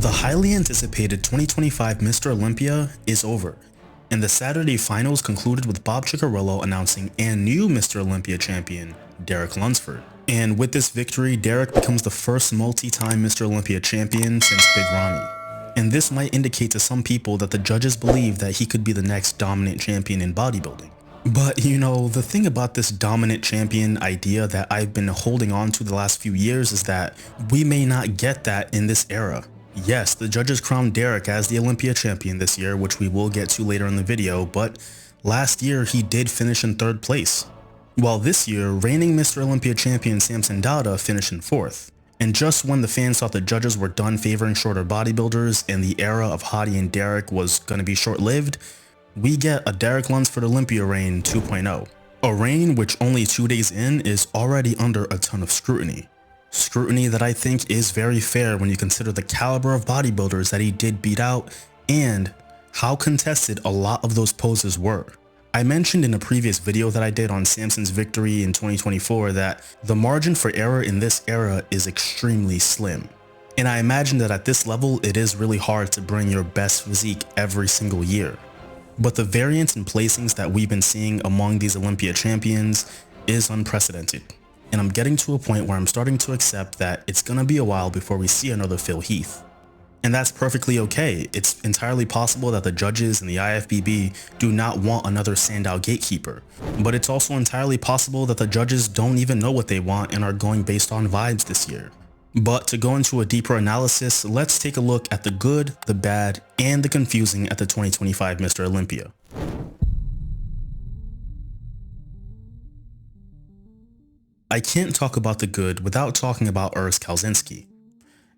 The highly anticipated 2025 Mr. Olympia is over, and the Saturday finals concluded with Bob Ciccarello announcing a new Mr. Olympia champion, Derek Lunsford. And with this victory, Derek becomes the first multi-time Mr. Olympia champion since Big Ronnie. And this might indicate to some people that the judges believe that he could be the next dominant champion in bodybuilding. But you know, the thing about this dominant champion idea that I've been holding on to the last few years is that we may not get that in this era. Yes, the judges crowned Derek as the Olympia champion this year, which we will get to later in the video, but last year he did finish in 3rd place. While this year, reigning Mr. Olympia champion Samson Dauda finished in 4th. And just when the fans thought the judges were done favoring shorter bodybuilders and the era of Hadi and Derek was going to be short-lived, we get a Derek Lunsford Olympia reign 2.0. A reign which only 2 days in is already under a ton of scrutiny. Scrutiny that I think is very fair when you consider the caliber of bodybuilders that he did beat out and how contested a lot of those poses were. I mentioned in a previous video that I did on Samson's victory in 2024 that the margin for error in this era is extremely slim. And I imagine that at this level it is really hard to bring your best physique every single year. But the variance in placings that we've been seeing among these Olympia champions is unprecedented. And I'm getting to a point where I'm starting to accept that it's gonna be a while before we see another Phil Heath. And that's perfectly okay. It's entirely possible that the judges and the IFBB do not want another Sandow gatekeeper. But it's also entirely possible that the judges don't even know what they want and are going based on vibes this year. But to go into a deeper analysis, let's take a look at the good, the bad, and the confusing at the 2025 Mr. Olympia. I can't talk about the good without talking about Urs Kalsinski.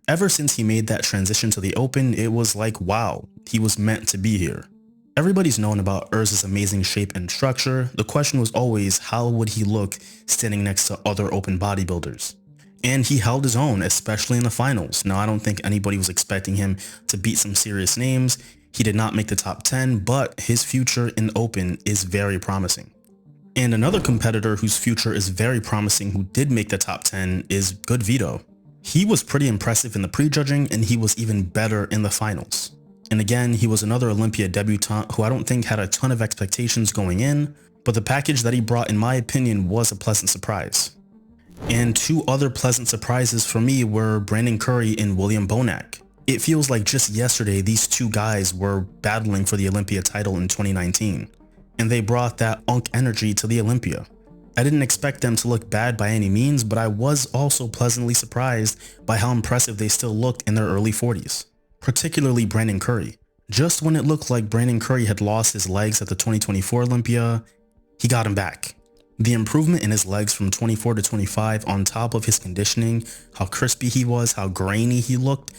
Ever since he made that transition to the Open, it was like, wow, he was meant to be here. Everybody's known about Urs's amazing shape and structure. The question was always, how would he look standing next to other Open bodybuilders? And he held his own, especially in the finals. Now, I don't think anybody was expecting him to beat some serious names. He did not make the top 10, but his future in Open is very promising. And another competitor whose future is very promising who did make the top 10 is Good Vito. He was pretty impressive in the prejudging and he was even better in the finals. And again, he was another Olympia debutant who I don't think had a ton of expectations going in, but the package that he brought, in my opinion, was a pleasant surprise. And 2 other pleasant surprises for me were Brandon Curry and William Bonac. It feels like just yesterday these 2 guys were battling for the Olympia title in 2019. And they brought that unk energy to the Olympia. I didn't expect them to look bad by any means, but I was also pleasantly surprised by how impressive they still looked in their early 40s. Particularly Brandon Curry. Just when it looked like Brandon Curry had lost his legs at the 2024 Olympia, he got him back. The improvement in his legs from 24 to 25 on top of his conditioning, how crispy he was, how grainy he looked,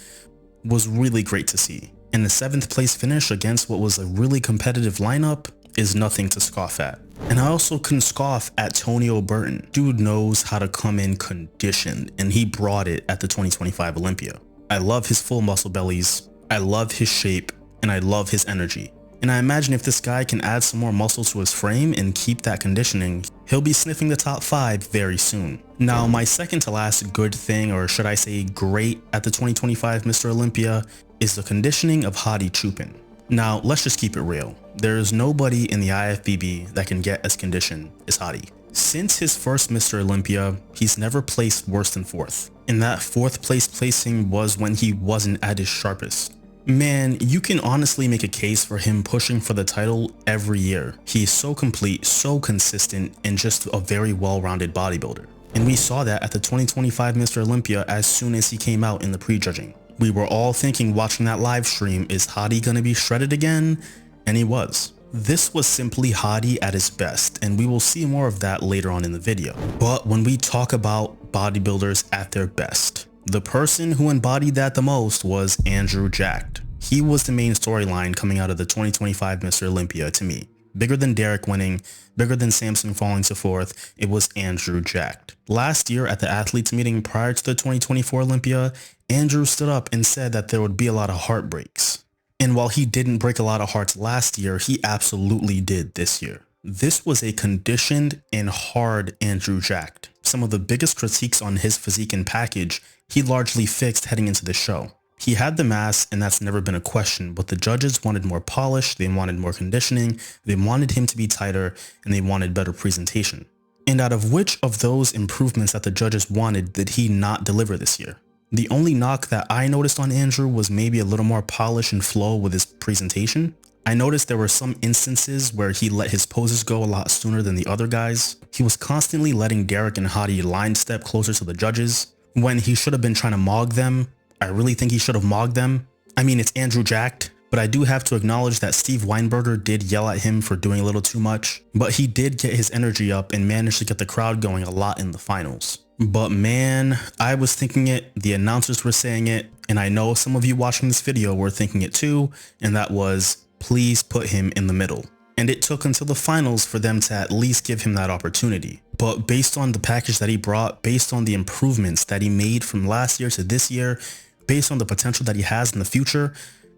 was really great to see. And the 7th place finish against what was a really competitive lineup is nothing to scoff at. And I also couldn't scoff at Tony O'Burton. Dude knows how to come in conditioned, and he brought it at the 2025 Olympia. I love his full muscle bellies, I love his shape, and I love his energy. And I imagine if this guy can add some more muscle to his frame and keep that conditioning, he'll be sniffing the top 5 very soon. Now, my second to last good thing, or should I say great, at the 2025 Mr. Olympia is the conditioning of Hadi Chupin. Now, let's just keep it real. There is nobody in the IFBB that can get as conditioned as Hadi. Since his first Mr. Olympia, he's never placed worse than 4th. And that 4th place placing was when he wasn't at his sharpest. Man, you can honestly make a case for him pushing for the title every year. He's so complete, so consistent, and just a very well-rounded bodybuilder. And we saw that at the 2025 Mr. Olympia as soon as he came out in the prejudging. We were all thinking watching that live stream, is Hadi gonna be shredded again? And he was. This was simply Hadi at his best, and we will see more of that later on in the video. But when we talk about bodybuilders at their best, the person who embodied that the most was Andrew Jacked. He was the main storyline coming out of the 2025 Mr. Olympia to me. Bigger than Derek winning, bigger than Samson falling to 4th, it was Andrew Jacked. Last year at the athletes meeting prior to the 2024 Olympia, Andrew stood up and said that there would be a lot of heartbreaks. And while he didn't break a lot of hearts last year, he absolutely did this year. This was a conditioned and hard Andrew Jacked. Some of the biggest critiques on his physique and package, he largely fixed heading into the show. He had the mass, and that's never been a question, but the judges wanted more polish, they wanted more conditioning, they wanted him to be tighter, and they wanted better presentation. And out of which of those improvements that the judges wanted did he not deliver this year? The only knock that I noticed on Andrew was maybe a little more polish and flow with his presentation. I noticed there were some instances where he let his poses go a lot sooner than the other guys. He was constantly letting Derek and Hadi line step closer to the judges when he should have been trying to mog them. I really think he should have mogged them. I mean, it's Andrew jacked, but I do have to acknowledge that Steve Weinberger did yell at him for doing a little too much, but he did get his energy up and managed to get the crowd going a lot in the finals. But man, I was thinking it, the announcers were saying it, and I know some of you watching this video were thinking it too, and that was, please put him in the middle. And it took until the finals for them to at least give him that opportunity. But based on the package that he brought, based on the improvements that he made from last year to this year, based on the potential that he has in the future,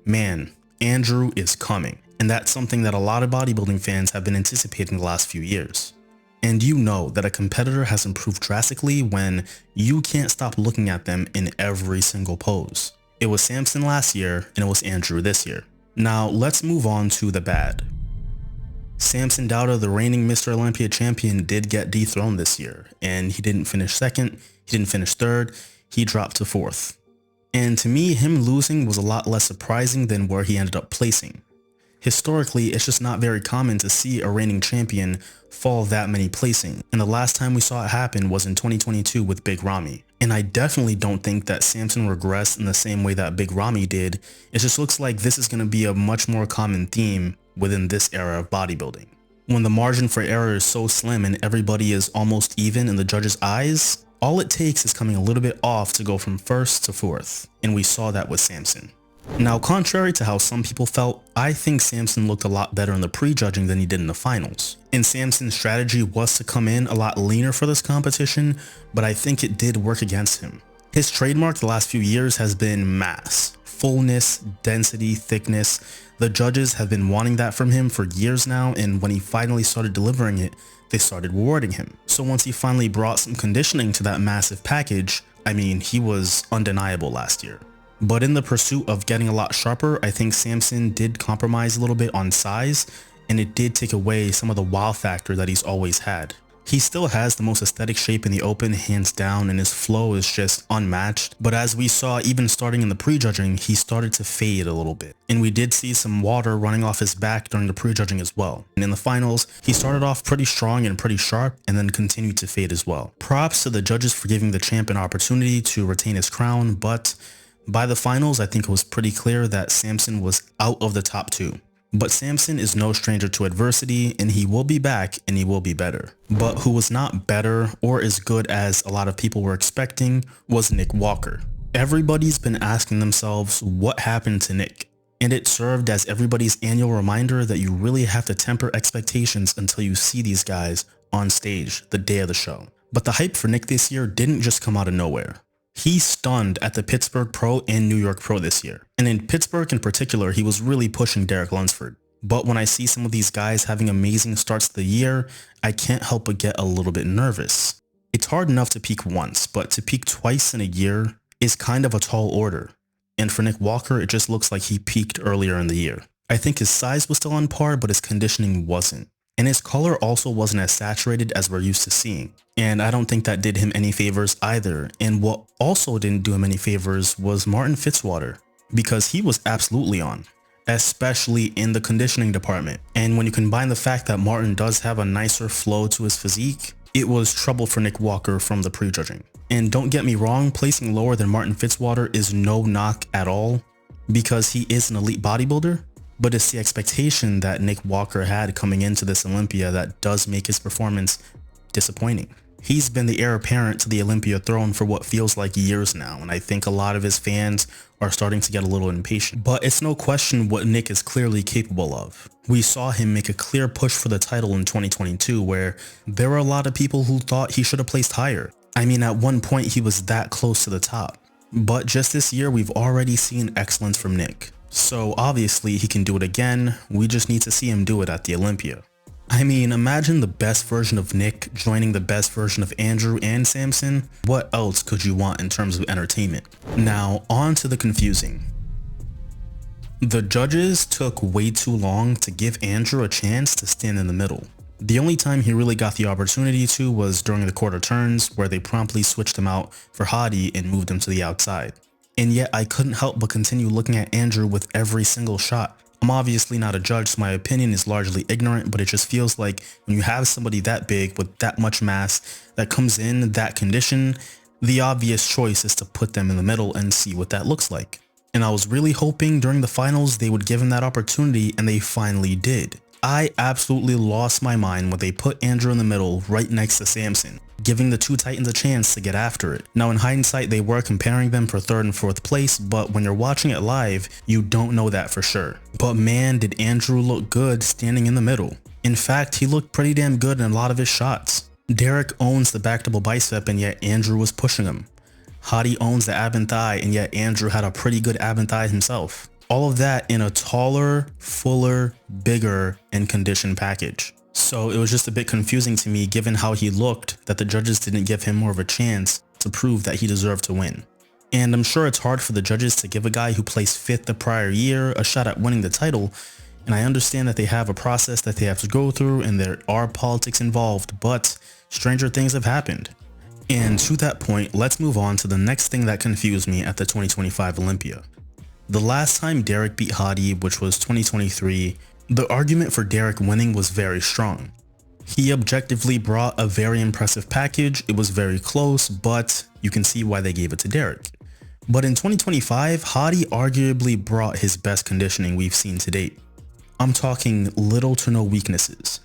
man, Andrew is coming. And that's something that a lot of bodybuilding fans have been anticipating the last few years. And you know that a competitor has improved drastically when you can't stop looking at them in every single pose. It was Samson last year and it was Andrew this year. Now let's move on to the bad. Samson Dauda, the reigning Mr. Olympia champion, did get dethroned this year, and he didn't finish second, he didn't finish third, he dropped to fourth. And to me, him losing was a lot less surprising than where he ended up placing. Historically, it's just not very common to see a reigning champion fall that many placing, and the last time we saw it happen was in 2022 with Big Ramy. And I definitely don't think that Samson regressed in the same way that Big Ramy did. It just looks like this is going to be a much more common theme within this era of bodybuilding. When the margin for error is so slim and everybody is almost even in the judges' eyes, all it takes is coming a little bit off to go from first to fourth, and we saw that with Samson. Now, contrary to how some people felt, I think Samson looked a lot better in the pre-judging than he did in the finals. And Samson's strategy was to come in a lot leaner for this competition, but I think it did work against him. His trademark the last few years has been mass, fullness, density, thickness. The judges have been wanting that from him for years now, and when he finally started delivering it, they started rewarding him. So once he finally brought some conditioning to that massive package, I mean, he was undeniable last year. But in the pursuit of getting a lot sharper, I think Samson did compromise a little bit on size, and it did take away some of the wow factor that he's always had. He still has the most aesthetic shape in the open, hands down, and his flow is just unmatched. But as we saw, even starting in the prejudging, he started to fade a little bit. And we did see some water running off his back during the prejudging as well. And in the finals, he started off pretty strong and pretty sharp, and then continued to fade as well. Props to the judges for giving the champ an opportunity to retain his crown, but by the finals, I think it was pretty clear that Samson was out of the top two. But Samson is no stranger to adversity, and he will be back and he will be better. But who was not better or as good as a lot of people were expecting was Nick Walker. Everybody's been asking themselves what happened to Nick, and it served as everybody's annual reminder that you really have to temper expectations until you see these guys on stage the day of the show. But the hype for Nick this year didn't just come out of nowhere. He stunned at the Pittsburgh Pro and New York Pro this year. And in Pittsburgh in particular, he was really pushing Derek Lunsford. But when I see some of these guys having amazing starts to the year, I can't help but get a little bit nervous. It's hard enough to peak once, but to peak twice in a year is kind of a tall order. And for Nick Walker, it just looks like he peaked earlier in the year. I think his size was still on par, but his conditioning wasn't. And his color also wasn't as saturated as we're used to seeing. And I don't think that did him any favors either. And what also didn't do him any favors was Martin Fitzwater, because he was absolutely on, especially in the conditioning department. And when you combine the fact that Martin does have a nicer flow to his physique, it was trouble for Nick Walker from the prejudging. And don't get me wrong, placing lower than Martin Fitzwater is no knock at all, because he is an elite bodybuilder. But it's the expectation that Nick Walker had coming into this Olympia that does make his performance disappointing. He's been the heir apparent to the Olympia throne for what feels like years now, and I think a lot of his fans are starting to get a little impatient. But it's no question what Nick is clearly capable of. We saw him make a clear push for the title in 2022, where there were a lot of people who thought he should have placed higher. I mean, at one point he was that close to the top. But just this year, we've already seen excellence from Nick. So obviously he can do it again, we just need to see him do it at the Olympia. I mean, imagine the best version of Nick joining the best version of Andrew and Samson. What else could you want in terms of entertainment? Now, on to the confusing. The judges took way too long to give Andrew a chance to stand in the middle. The only time he really got the opportunity to was during the quarter turns, where they promptly switched him out for Hadi and moved him to the outside. And yet I couldn't help but continue looking at Andrew with every single shot. I'm obviously not a judge, so my opinion is largely ignorant, but it just feels like when you have somebody that big with that much mass that comes in that condition, the obvious choice is to put them in the middle and see what that looks like. And I was really hoping during the finals they would give him that opportunity, and they finally did. I absolutely lost my mind when they put Andrew in the middle right next to Samson, giving the two titans a chance to get after it. Now in hindsight, they were comparing them for third and fourth place, but when you're watching it live, you don't know that for sure. But man, did Andrew look good standing in the middle. In fact, he looked pretty damn good in a lot of his shots. Derek owns the back double bicep, and yet Andrew was pushing him. Hadi owns the ab and thigh, and yet Andrew had a pretty good ab and thigh himself. All of that in a taller, fuller, bigger, and conditioned package. So it was just a bit confusing to me given how he looked that the judges didn't give him more of a chance to prove that he deserved to win. And I'm sure it's hard for the judges to give a guy who placed 5th the prior year a shot at winning the title, and I understand that they have a process that they have to go through and there are politics involved, but stranger things have happened. And to that point, let's move on to the next thing that confused me at the 2025 Olympia. The last time Derek beat Hadi, which was 2023, the argument for Derek winning was very strong. He objectively brought a very impressive package, it was very close, but you can see why they gave it to Derek. But in 2025, Hadi arguably brought his best conditioning we've seen to date. I'm talking little to no weaknesses.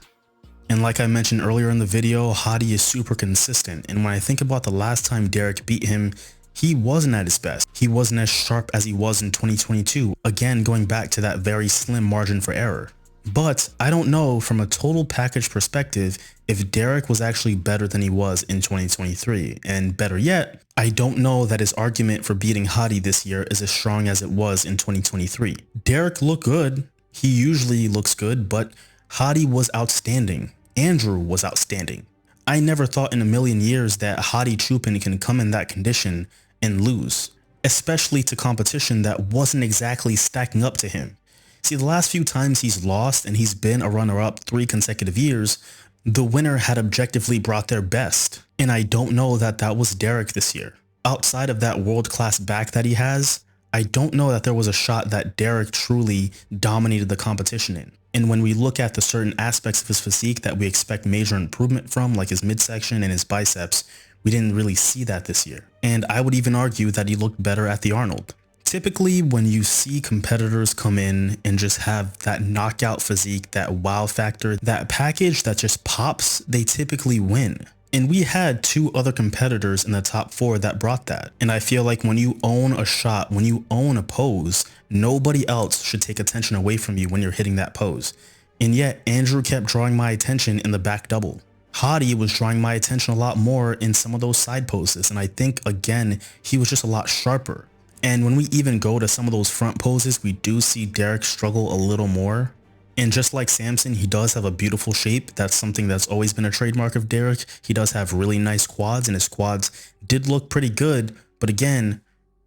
And like I mentioned earlier in the video, Hadi is super consistent, and when I think about the last time Derek beat him, he wasn't at his best. He wasn't as sharp as he was in 2022, again going back to that very slim margin for error. But I don't know from a total package perspective if Derek was actually better than he was in 2023, and better yet, I don't know that his argument for beating Hadi this year is as strong as it was in 2023. Derek looked good, he usually looks good, but Hadi was outstanding. Andrew was outstanding. I never thought in a million years that Hadi Chupin can come in that condition and lose, especially to competition that wasn't exactly stacking up to him. See, the last few times he's lost, and he's been a runner-up 3 consecutive years, the winner had objectively brought their best, and I don't know that that was Derek this year. Outside of that world-class back that he has, I don't know that there was a shot that Derek truly dominated the competition in. And when we look at the certain aspects of his physique that we expect major improvement from, like his midsection and his biceps, we didn't really see that this year. And I would even argue that he looked better at the Arnold. Typically, when you see competitors come in and just have that knockout physique, that wow factor, that package that just pops, they typically win. And we had 2 other competitors in the top 4 that brought that. And I feel like when you own a shot, when you own a pose, nobody else should take attention away from you when you're hitting that pose. And yet, Andrew kept drawing my attention in the back double. Hadi was drawing my attention a lot more in some of those side poses, and I think, again, he was just a lot sharper. And when we even go to some of those front poses, we do see Derek struggle a little more. And just like Samson, he does have a beautiful shape. That's something that's always been a trademark of Derek. He does have really nice quads, and his quads did look pretty good, but again,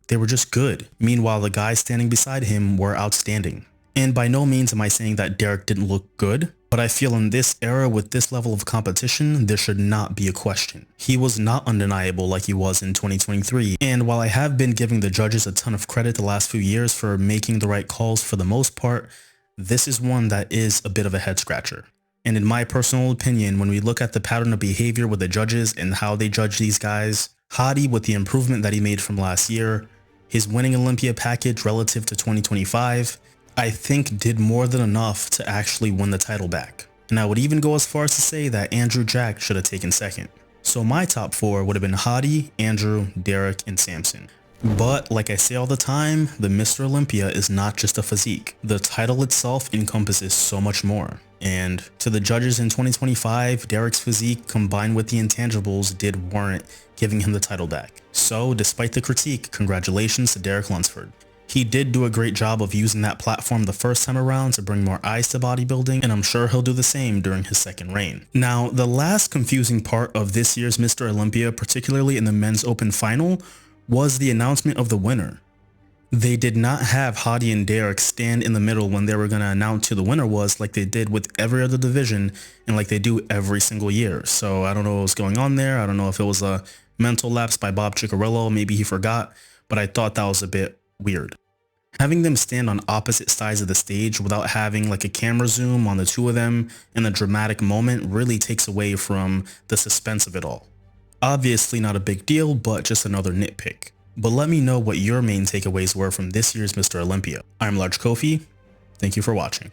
they were just good. Meanwhile, the guys standing beside him were outstanding. And by no means am I saying that Derek didn't look good, but I feel in this era with this level of competition, there should not be a question. He was not undeniable like he was in 2023, and while I have been giving the judges a ton of credit the last few years for making the right calls for the most part, this is one that is a bit of a head scratcher. And in my personal opinion, when we look at the pattern of behavior with the judges and how they judge these guys, Hadi, with the improvement that he made from last year, his winning Olympia package relative to 2025, I think did more than enough to actually win the title back. And I would even go as far as to say that Andrew Jack should have taken second. So my top 4 would have been Hadi, Andrew, Derek, and Samson. But like I say all the time, the Mr. Olympia is not just a physique. The title itself encompasses so much more. And to the judges in 2025, Derek's physique combined with the intangibles did warrant giving him the title back. So despite the critique, congratulations to Derek Lunsford. He did do a great job of using that platform the first time around to bring more eyes to bodybuilding, and I'm sure he'll do the same during his second reign. Now, the last confusing part of this year's Mr. Olympia, particularly in the men's open final, was the announcement of the winner. They did not have Hadi and Derek stand in the middle when they were going to announce who the winner was, like they did with every other division and like they do every single year. So I don't know what was going on there. I don't know if it was a mental lapse by Bob Ciccarello, maybe he forgot, but I thought that was a bit weird. Having them stand on opposite sides of the stage without having like a camera zoom on the two of them in a dramatic moment really takes away from the suspense of it all. Obviously not a big deal, but just another nitpick. But let me know what your main takeaways were from this year's Mr. Olympia. I'm Large Kofi. Thank you for watching.